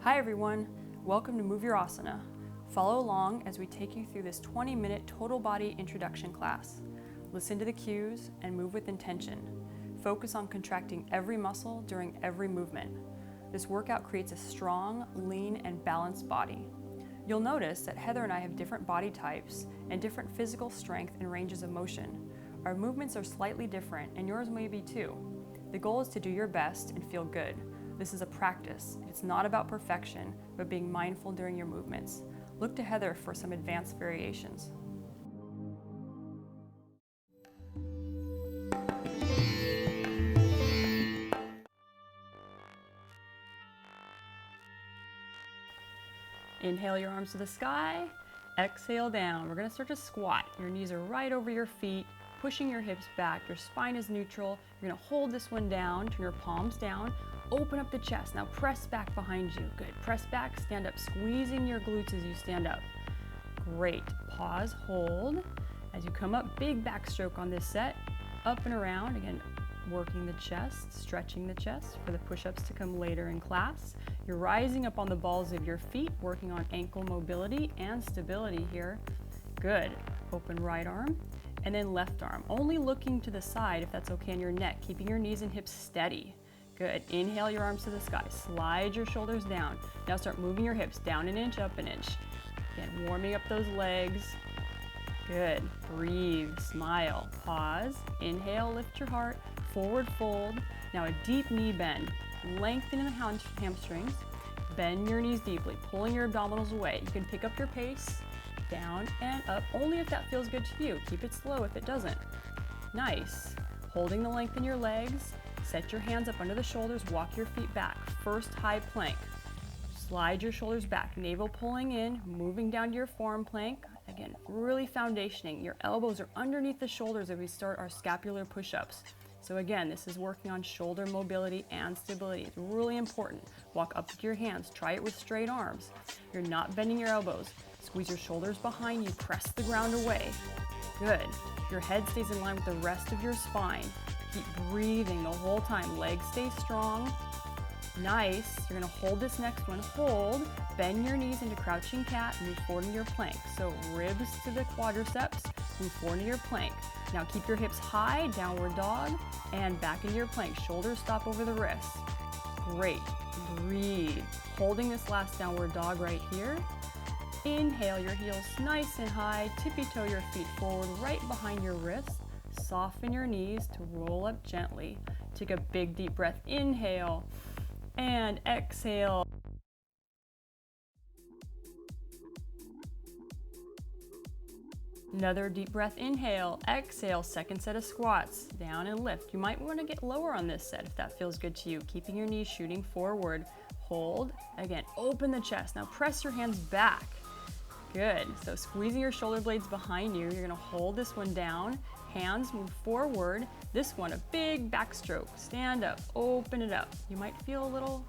Hi everyone, welcome to Move Your Asana. Follow along as we take you through this 20-minute total body introduction class. Listen to the cues and move with intention. Focus on contracting every muscle during every movement. This workout creates a strong, lean, and balanced body. You'll notice that Heather and I have different body types and different physical strength and ranges of motion. Our movements are slightly different, and yours may be too. The goal is to do your best and feel good. This is a practice. It's not about perfection, but being mindful during your movements. Look to Heather for some advanced variations. Inhale your arms to the sky, exhale down. We're gonna start to squat. Your knees are right over your feet, pushing your hips back. Your spine is neutral. You're gonna hold this one down, turn your palms down, open up the chest. Now press back behind you. Good, press back, stand up, squeezing your glutes as you stand up. Great, pause, hold. As you come up, big backstroke on this set, up and around. Again, working the chest, stretching the chest for the push-ups to come later in class. You're rising up on the balls of your feet, working on ankle mobility and stability here. Good, open right arm and then left arm. Only looking to the side if that's okay on your neck, keeping your knees and hips steady. Good, inhale your arms to the sky, slide your shoulders down. Now start moving your hips down an inch, up an inch. Again, warming up those legs. Good, breathe, smile, pause, inhale, lift your heart, forward fold. Now a deep knee bend, lengthening the hamstrings, bend your knees deeply, pulling your abdominals away. You can pick up your pace, down and up, only if that feels good to you. Keep it slow if it doesn't. Nice, holding the length in your legs, set your hands up under the shoulders, walk your feet back. First high plank, slide your shoulders back, navel pulling in, moving down to your forearm plank. Again, really foundationing. Your elbows are underneath the shoulders as we start our scapular push-ups. So again, this is working on shoulder mobility and stability. It's really important. Walk up with your hands. Try it with straight arms. You're not bending your elbows. Squeeze your shoulders behind you. Press the ground away. Good. Your head stays in line with the rest of your spine. Keep breathing the whole time. Legs stay strong. Nice. You're going to hold this next one. Hold. Bend your knees into crouching cat. Move forward into your plank. So ribs to the quadriceps. Move forward into your plank. Now keep your hips high, downward dog, and back into your plank. Shoulders stop over the wrists. Great. Breathe. Holding this last downward dog right here. Inhale your heels nice and high. Tippy toe your feet forward right behind your wrists. Soften your knees to roll up gently. Take a big deep breath. Inhale and exhale. Another deep breath, inhale, exhale, second set of squats, down and lift. You might want to get lower on this set if that feels good to you. Keeping your knees shooting forward, hold, again, open the chest. Now press your hands back. Good, so squeezing your shoulder blades behind you, you're gonna hold this one down, hands move forward. This one, a big backstroke, stand up, open it up. You might feel a little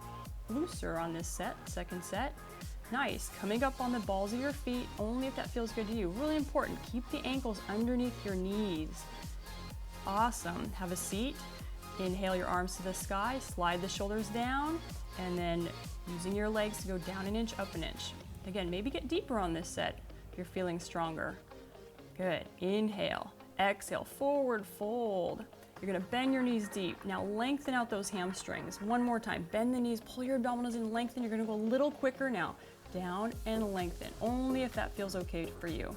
looser on this set, second set. Nice, coming up on the balls of your feet, only if that feels good to you. Really important, keep the ankles underneath your knees. Awesome, have a seat. Inhale your arms to the sky, slide the shoulders down, and then using your legs to go down an inch, up an inch. Again, maybe get deeper on this set if you're feeling stronger. Good, inhale, exhale, forward fold. You're gonna bend your knees deep. Now lengthen out those hamstrings. One more time, bend the knees, pull your abdominals in, lengthen. You're gonna go a little quicker now. Down and lengthen, only if that feels okay for you.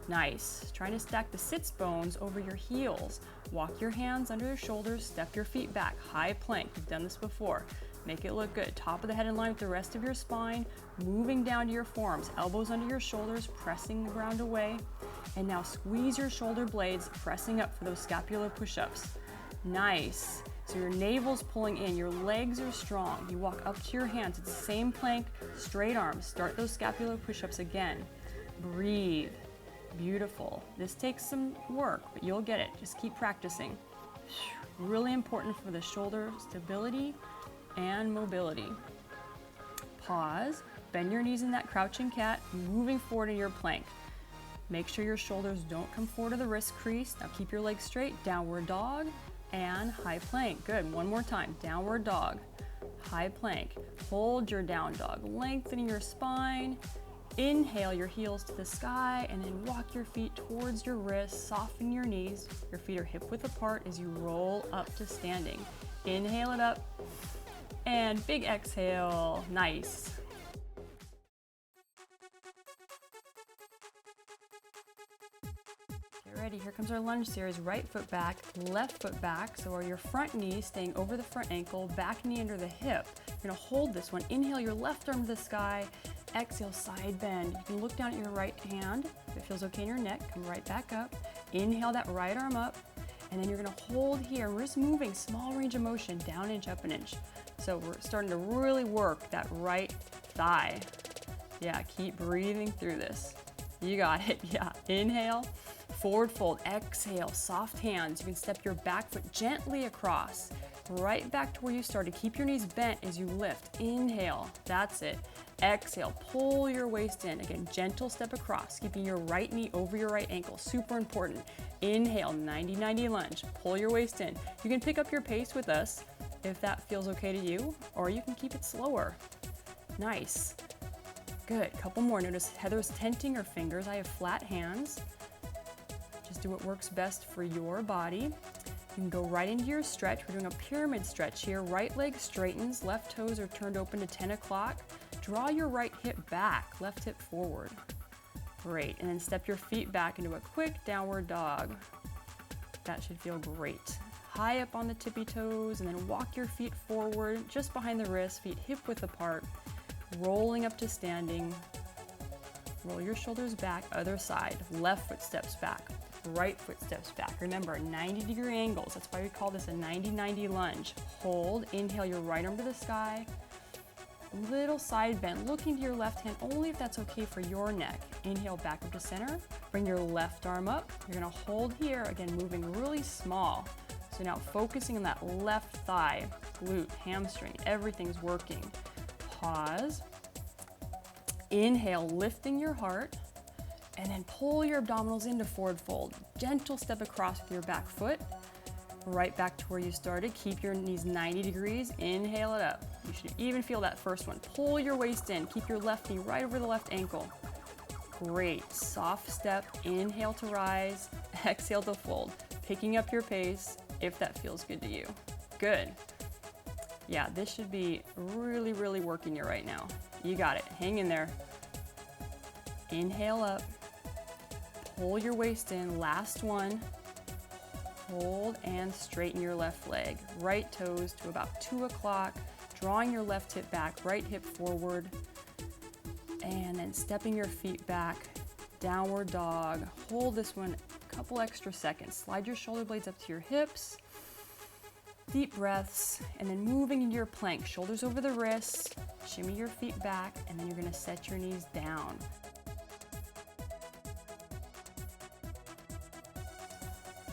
Nice, trying to stack the sits bones over your heels. Walk your hands under your shoulders, step your feet back, high plank. You've done this before. Make it look good. Top of the head in line with the rest of your spine, moving down to your forearms, elbows under your shoulders, pressing the ground away. And now squeeze your shoulder blades, pressing up for those scapular push-ups. Nice. So your navel's pulling in, your legs are strong. You walk up to your hands, it's the same plank, straight arms. Start those scapular push-ups again. Breathe. Beautiful. This takes some work, but you'll get it. Just keep practicing. Really important for the shoulder stability and mobility. Pause, bend your knees in that crouching cat, moving forward in your plank. Make sure your shoulders don't come forward to the wrist crease. Now keep your legs straight, downward dog, and high plank. Good, one more time, downward dog. high plank. Hold your down dog, lengthening your spine. Inhale your heels to the sky and then walk your feet towards your wrists, soften your knees. Your feet are hip width apart as you roll up to standing. Inhale it up and big exhale, nice. Get ready, here comes our lunge series. Right foot back, left foot back. So are your front knee staying over the front ankle, back knee under the hip. You're gonna hold this one. Inhale your left arm to the sky. Exhale, side bend. You can look down at your right hand. If it feels okay in your neck, come right back up. Inhale that right arm up, and then you're gonna hold here. We're just moving, small range of motion, down inch, up an inch. So we're starting to really work that right thigh. Yeah, keep breathing through this. You got it, yeah. Inhale, forward fold. Exhale, soft hands. You can step your back foot gently across, right back to where you started. Keep your knees bent as you lift. Inhale, that's it. Exhale, pull your waist in. Again, gentle step across, keeping your right knee over your right ankle, super important. Inhale, 90-90 lunge, pull your waist in. You can pick up your pace with us if that feels okay to you, or you can keep it slower. Nice, good, couple more. Notice Heather's tenting her fingers. I have flat hands. Just do what works best for your body. You can go right into your stretch. We're doing a pyramid stretch here. Right leg straightens, left toes are turned open to 10 o'clock. Draw your right hip back, left hip forward. Great, and then step your feet back into a quick downward dog. That should feel great. High up on the tippy toes, and then walk your feet forward, just behind the wrists, feet hip width apart, rolling up to standing. Roll your shoulders back, other side. Left foot steps back, right foot steps back. Remember, 90-degree angles. That's why we call this a 90-90 lunge. Hold, inhale your right arm to the sky. Little side bend, looking to your left hand only if that's okay for your neck. Inhale back up to center, bring your left arm up. You're gonna hold here, again, moving really small. So now focusing on that left thigh, glute, hamstring, everything's working. Pause. Inhale, lifting your heart, and then pull your abdominals into forward fold. Gentle step across with your back foot, right back to where you started. Keep your knees 90 degrees, inhale it up. You should even feel that first one. Pull your waist in, keep your left knee right over the left ankle. Great, soft step, inhale to rise, exhale to fold. Picking up your pace if that feels good to you. Good. Yeah, this should be really, really working you right now. You got it, hang in there. Inhale up, pull your waist in, last one. Hold and straighten your left leg. Right toes to about 2 o'clock, drawing your left hip back, right hip forward, and then stepping your feet back, downward dog. Hold this one a couple extra seconds. Slide your shoulder blades up to your hips. Deep breaths, and then moving into your plank, shoulders over the wrists, shimmy your feet back, and then you're gonna set your knees down.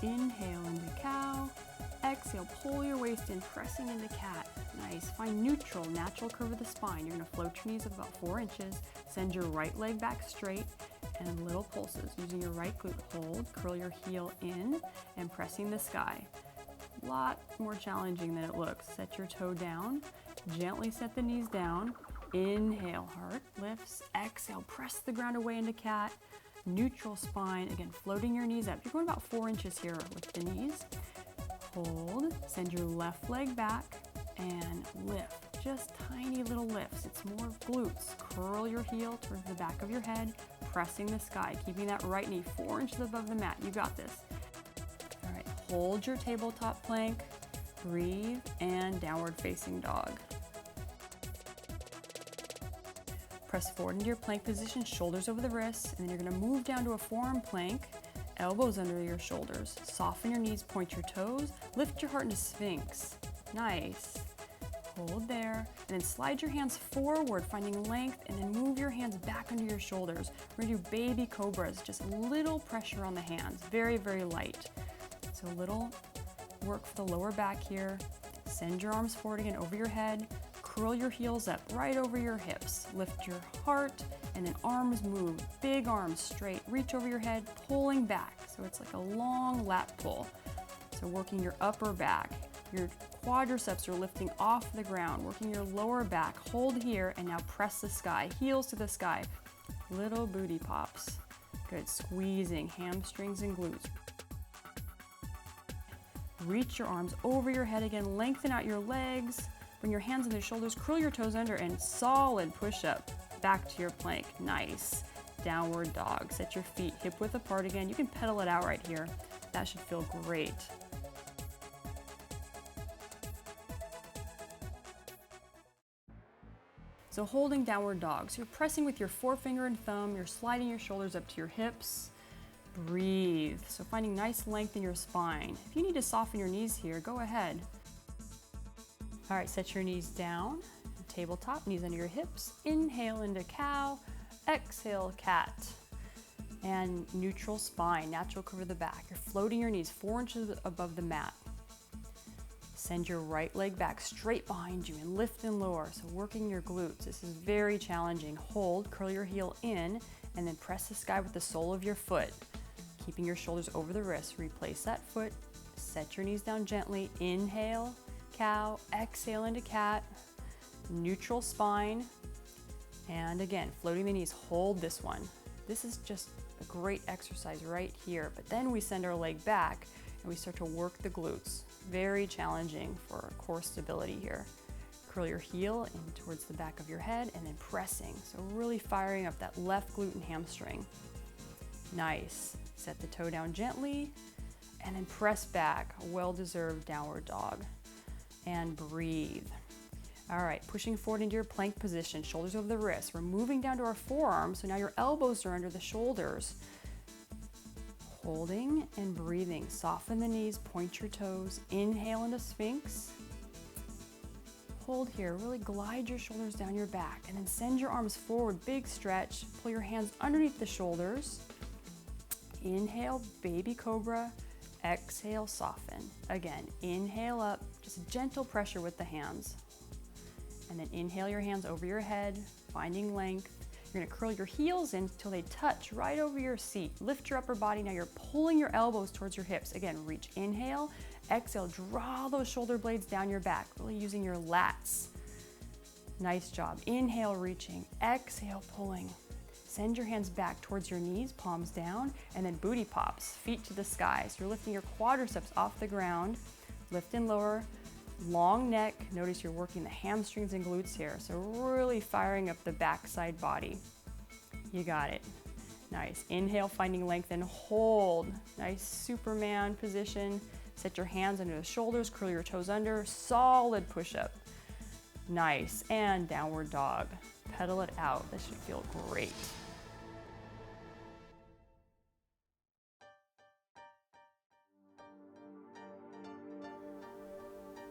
Inhale into cow, exhale, pull your waist in, pressing into cat. Nice, find neutral, natural curve of the spine. You're gonna float your knees up about 4 inches, send your right leg back straight, and little pulses. Using your right glute, hold, curl your heel in, and pressing the sky. A lot more challenging than it looks. Set your toe down, gently set the knees down. Inhale, heart lifts, exhale, press the ground away into cat. Neutral spine, again, floating your knees up. You're going about 4 inches here with the knees. Hold, send your left leg back, and lift. Just tiny little lifts. It's more glutes. Curl your heel towards the back of your head, pressing the sky, keeping that right knee 4 inches above the mat. You got this. All right, hold your tabletop plank, breathe, and downward facing dog. Press forward into your plank position, shoulders over the wrists, and then you're gonna move down to a forearm plank, elbows under your shoulders. Soften your knees, point your toes, lift your heart into Sphinx. Nice. Hold there, and then slide your hands forward, finding length, and then move your hands back under your shoulders. We're gonna do baby cobras, just a little pressure on the hands, very, very light. So a little work for the lower back here. Send your arms forward again over your head. Curl your heels up right over your hips. Lift your heart, and then arms move. Big arms straight. Reach over your head, pulling back. So it's like a long lat pull. So working your upper back. Your quadriceps are lifting off the ground, working your lower back. Hold here and now press the sky, heels to the sky. Little booty pops. Good, squeezing hamstrings and glutes. Reach your arms over your head again, lengthen out your legs, bring your hands on the shoulders, curl your toes under, and solid push-up. Back to your plank, nice. Downward dog, set your feet hip width apart again. You can pedal it out right here. That should feel great. So holding downward dog. So you're pressing with your forefinger and thumb, you're sliding your shoulders up to your hips. Breathe. So finding nice length in your spine. If you need to soften your knees here, go ahead. All right, set your knees down. Tabletop, knees under your hips. Inhale into cow, exhale cat. And neutral spine, natural curve of the back. You're floating your knees 4 inches above the mat. Send your right leg back straight behind you and lift and lower. So working your glutes. This is very challenging. Hold, curl your heel in, and then press the sky with the sole of your foot. Keeping your shoulders over the wrists. Replace that foot. Set your knees down gently. Inhale, cow, exhale into cat. Neutral spine. And again, floating the knees. Hold this one. This is just a great exercise right here. But then we send our leg back and we start to work the glutes. Very challenging for core stability here. Curl your heel in towards the back of your head and then pressing. So really firing up that left glute and hamstring. Nice. Set the toe down gently and then press back. A well-deserved downward dog. And breathe. All right, pushing forward into your plank position, shoulders over the wrists. We're moving down to our forearms, so now your elbows are under the shoulders. Holding and breathing. Soften the knees, point your toes. Inhale into Sphinx. Hold here, really glide your shoulders down your back and then send your arms forward, big stretch. Pull your hands underneath the shoulders. Inhale, baby cobra. Exhale, soften. Again, inhale up, just gentle pressure with the hands. And then inhale your hands over your head, finding length. You're gonna curl your heels in until they touch right over your seat. Lift your upper body. Now you're pulling your elbows towards your hips. Again, reach, inhale, exhale, draw those shoulder blades down your back, really using your lats. Nice job. Inhale, reaching, exhale, pulling. Send your hands back towards your knees, palms down, and then booty pops, feet to the sky. So you're lifting your quadriceps off the ground, lift and lower, long neck. Notice you're working the hamstrings and glutes here. So really firing up the backside body. You got it. Nice. Inhale, finding length and hold. Nice Superman position. Set your hands under the shoulders, curl your toes under, solid push-up. Nice. And downward dog. Pedal it out. This should feel great.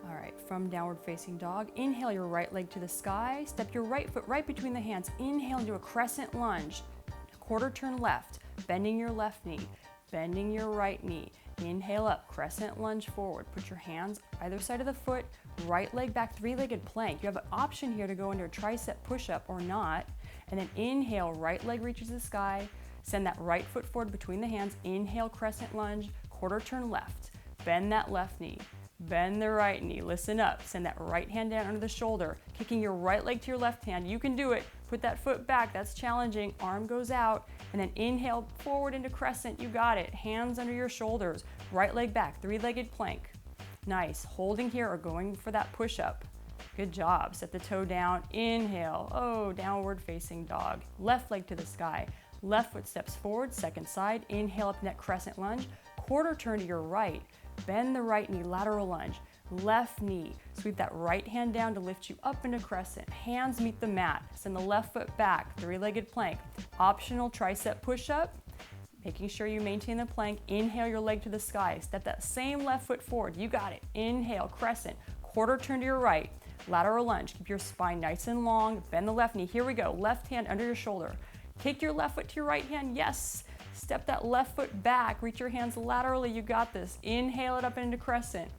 All right, from downward facing dog, inhale your right leg to the sky, step your right foot right between the hands, inhale into a crescent lunge, quarter turn left, bending your left knee, bending your right knee, inhale up, crescent lunge forward, put your hands either side of the foot, right leg back, three-legged plank. You have an option here to go into a tricep push-up or not, and then inhale, right leg reaches the sky, send that right foot forward between the hands, inhale, crescent lunge, quarter turn left, bend that left knee, bend the right knee, listen up, send that right hand down under the shoulder, kicking your right leg to your left hand. You can do it. Put that foot back, that's challenging. Arm goes out, and then inhale forward into crescent. You got it. Hands under your shoulders, right leg back, three-legged plank. Nice. Holding here or going for that push-up. Good job. Set the toe down, inhale. Oh, downward facing dog. Left leg to the sky. Left foot steps forward, second side. Inhale up, neck crescent lunge. Quarter turn to your right. Bend the right knee, lateral lunge, left knee. Sweep that right hand down to lift you up into crescent. Hands meet the mat. Send the left foot back, three-legged plank. Optional tricep push-up. Making sure you maintain the plank. Inhale your leg to the sky. Step that same left foot forward. You got it. Inhale, crescent. Quarter turn to your right. Lateral lunge. Keep your spine nice and long. Bend the left knee. Here we go. Left hand under your shoulder. Kick your left foot to your right hand. Yes. Step that left foot back, reach your hands laterally, you got this. Inhale it up into crescent.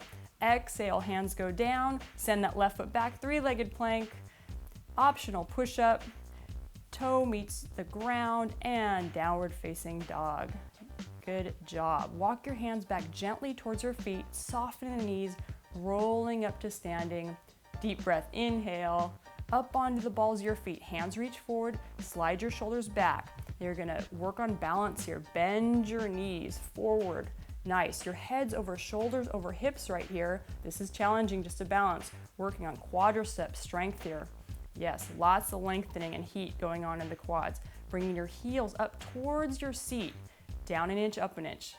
Exhale, hands go down, send that left foot back, three-legged plank. Optional push-up, toe meets the ground, and downward facing dog. Good job. Walk your hands back gently towards your feet, soften the knees, rolling up to standing. Deep breath, inhale, up onto the balls of your feet. Hands reach forward, slide your shoulders back. You're gonna work on balance here. Bend your knees forward. Nice. Your head's over shoulders, over hips right here. This is challenging just to balance. Working on quadricep strength here. Yes, lots of lengthening and heat going on in the quads. Bringing your heels up towards your seat. Down an inch, up an inch.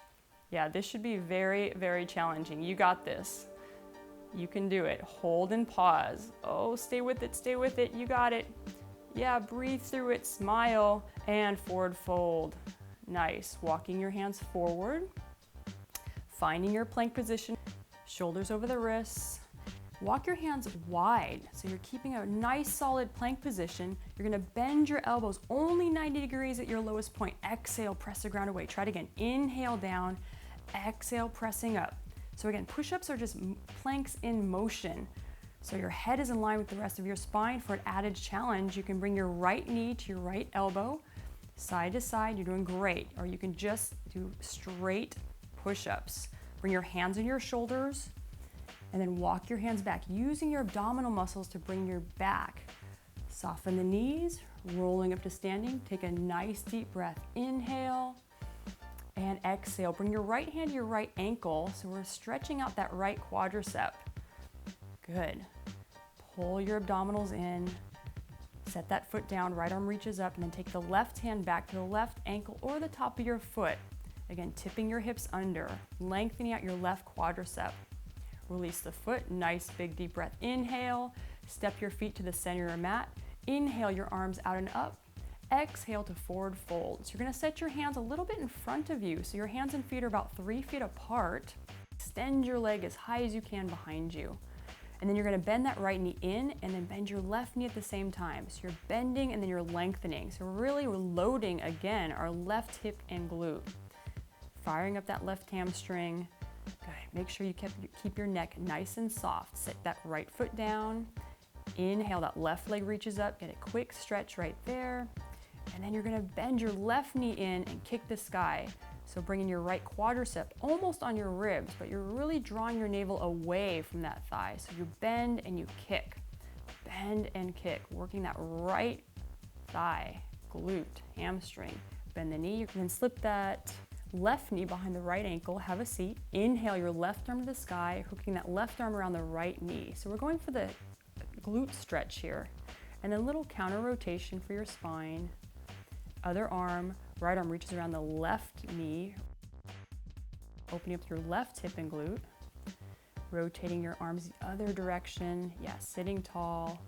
Yeah, this should be very, very challenging. You got this. You can do it. Hold and pause. Oh, stay with it, stay with it. You got it. Yeah, breathe through it, smile, and forward fold. Nice. Walking your hands forward. Finding your plank position, shoulders over the wrists. Walk your hands wide, so you're keeping a nice solid plank position. You're gonna bend your elbows only 90 degrees at your lowest point. Exhale, press the ground away. Try it again. Inhale down, exhale, pressing up. So again, push-ups are just planks in motion. So your head is in line with the rest of your spine. For an added challenge, you can bring your right knee to your right elbow, side to side. You're doing great. Or you can just do straight push-ups. Bring your hands in your shoulders and then walk your hands back, using your abdominal muscles to bring your back. Soften the knees, rolling up to standing. Take a nice deep breath. Inhale and exhale. Bring your right hand to your right ankle, so we're stretching out that right quadricep. Good. Pull your abdominals in. Set that foot down, right arm reaches up, and then take the left hand back to the left ankle or the top of your foot. Again, tipping your hips under, lengthening out your left quadricep. Release the foot, nice big deep breath. Inhale, step your feet to the center of your mat. Inhale your arms out and up. Exhale to forward fold. So you're gonna set your hands a little bit in front of you, so your hands and feet are about 3 feet apart. Extend your leg as high as you can behind you. And then you're gonna bend that right knee in and then bend your left knee at the same time. So you're bending and then you're lengthening. So really we're loading, again, our left hip and glute. Firing up that left hamstring. Good. Make sure you keep your neck nice and soft. Set that right foot down. Inhale, that left leg reaches up. Get a quick stretch right there. And then you're gonna bend your left knee in and kick the sky. So bringing your right quadricep almost on your ribs, but you're really drawing your navel away from that thigh. So you bend and you kick. Bend and kick. Working that right thigh, glute, hamstring. Bend the knee. You can then slip that left knee behind the right ankle. Have a seat. Inhale your left arm to the sky, hooking that left arm around the right knee. So we're going for the glute stretch here. And then a little counter rotation for your spine. Other arm, right arm reaches around the left knee, opening up your left hip and glute, rotating your arms the other direction. Yeah, sitting tall.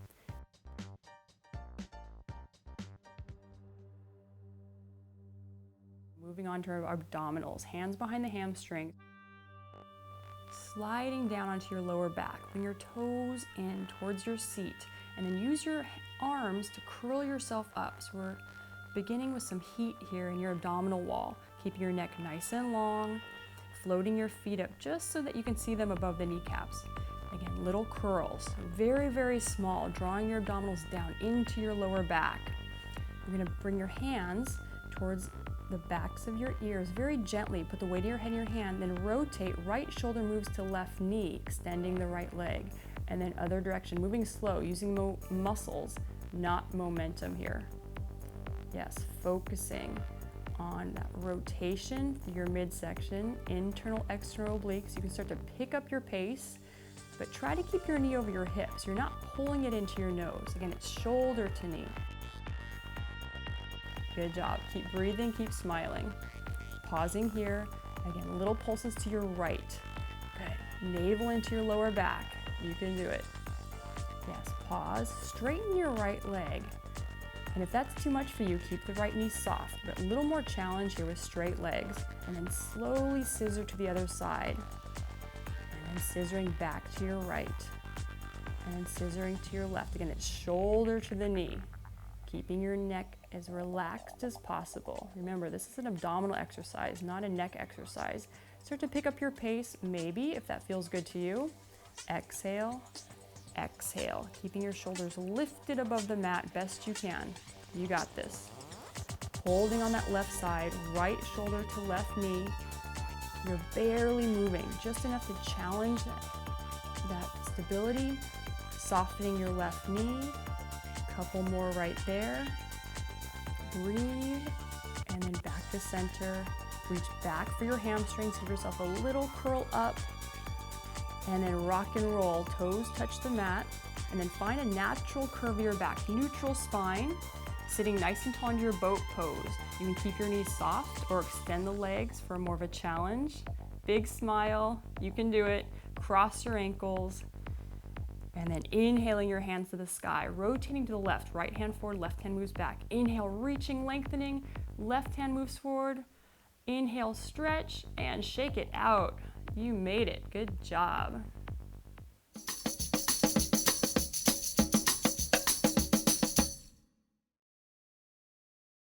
Moving on to our abdominals, hands behind the hamstring. Sliding down onto your lower back. Bring your toes in towards your seat, and then use your arms to curl yourself up. So we're beginning with some heat here in your abdominal wall, keeping your neck nice and long, floating your feet up just so that you can see them above the kneecaps. Again, little curls, very, very small, drawing your abdominals down into your lower back. You're gonna bring your hands towards the backs of your ears very gently. Put the weight of your head in your hand, then rotate. Right shoulder moves to left knee, extending the right leg. And then other direction, moving slow, using muscles, not momentum here. Yes, focusing on that rotation through your midsection, internal, external obliques. You can start to pick up your pace, but try to keep your knee over your hips. You're not pulling it into your nose. Again, it's shoulder to knee. Good job. Keep breathing, keep smiling. Pausing here. Again, little pulses to your right. Good. Navel into your lower back. You can do it. Yes, pause. Straighten your right leg. And if that's too much for you, keep the right knee soft, but a little more challenge here with straight legs. And then slowly scissor to the other side. And then scissoring back to your right. And then scissoring to your left. Again, it's shoulder to the knee. Keeping your neck as relaxed as possible. Remember, this is an abdominal exercise, not a neck exercise. Start to pick up your pace, maybe, if that feels good to you. Exhale. Exhale, keeping your shoulders lifted above the mat best you can. You got this. Holding on that left side, right shoulder to left knee. You're barely moving, just enough to challenge that that stability, softening your left knee. Couple more right there. Breathe, and then back to center. Reach back for your hamstrings, give yourself a little curl up, and then rock and roll. Toes touch the mat, and then find a natural curve of your back. Neutral spine, sitting nice and tall into your boat pose. You can keep your knees soft or extend the legs for more of a challenge. Big smile, you can do it. Cross your ankles, and then inhaling your hands to the sky, rotating to the left, right hand forward, left hand moves back. Inhale, reaching, lengthening, left hand moves forward. Inhale, stretch, and shake it out. You made it, good job.